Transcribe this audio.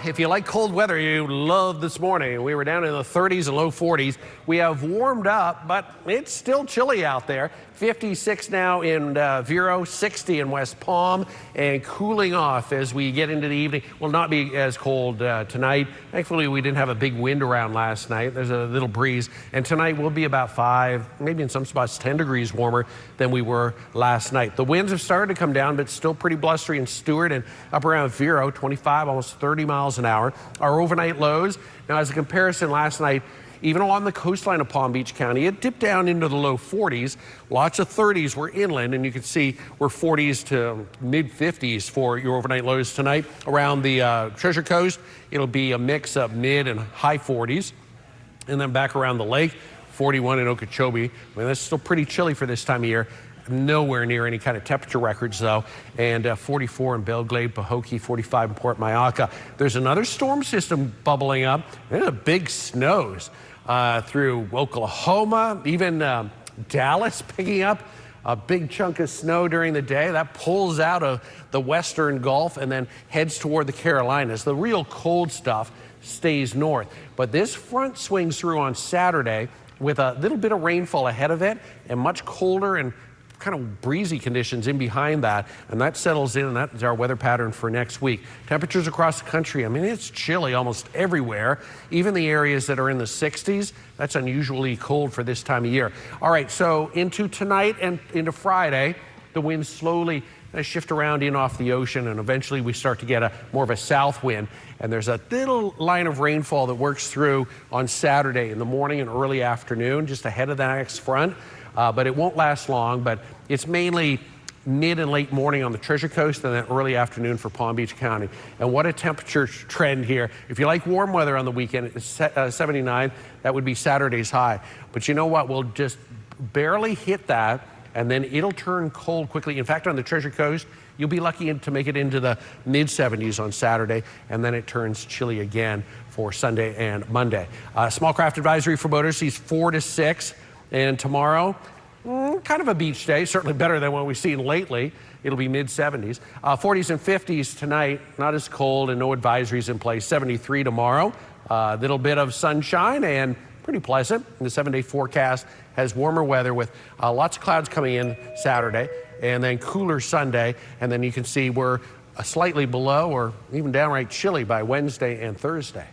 if you like cold weather, you love this morning. We were down in the 30s and low 40s. We have warmed up, but it's still chilly out there. 56 now in Vero, 60 in West Palm, and cooling off as we get into the evening. Will not be as cold tonight. Thankfully, we didn't have a big wind around last night. There's a little breeze, and tonight will be about 5, maybe in some spots 10 degrees warmer than we were last night. The winds have started to come down, but still pretty blustery in Stewart and up around Vero, 25, almost 30 miles an hour. Our overnight lows, now as a comparison last night, even along the coastline of Palm Beach County, it dipped down into the low 40s. Lots of 30s were inland, and you can see we're 40s to mid 50s for your overnight lows tonight. Around the Treasure Coast, it'll be a mix of mid and high 40s. And then back around the lake, 41 in Okeechobee. I mean, that's still pretty chilly for this time of year. Nowhere near any kind of temperature records, though. And 44 in Belglade, Pahokee, 45 in Port Mayaca. There's another storm system bubbling up. There's a big snows through Oklahoma, even Dallas picking up a big chunk of snow during the day. That pulls out of the western Gulf and then heads toward the Carolinas. The real cold stuff stays north. But this front swings through on Saturday with a little bit of rainfall ahead of it and much colder and kind of breezy conditions in behind that, and that settles in, and that is our weather pattern for next week. Temperatures across the country, I mean, it's chilly almost everywhere, even the areas that are in the 60s. That's unusually cold for this time of year. All right, so into tonight and into Friday, the winds slowly shift around in off the ocean, and eventually we start to get more of a south wind. And there's a little line of rainfall that works through on Saturday in the morning and early afternoon, just ahead of the next front. But it won't last long, but it's mainly mid and late morning on the Treasure Coast and then early afternoon for Palm Beach County. And what a temperature trend here. If you like warm weather on the weekend, it's 79. That would be Saturday's high. But you know what? We'll just barely hit that, and then it'll turn cold quickly. In fact, on the Treasure Coast, you'll be lucky to make it into the mid 70s on Saturday, and then it turns chilly again for Sunday and Monday. Small craft advisory for boaters sees 4 to 6. And tomorrow, kind of a beach day, certainly better than what we've seen lately. It'll be mid 70s. 40s and 50s tonight, not as cold and no advisories in place. 73 tomorrow, a little bit of sunshine and pretty pleasant. And the 7-day forecast has warmer weather with lots of clouds coming in Saturday and then cooler Sunday. And then you can see we're slightly below or even downright chilly by Wednesday and Thursday.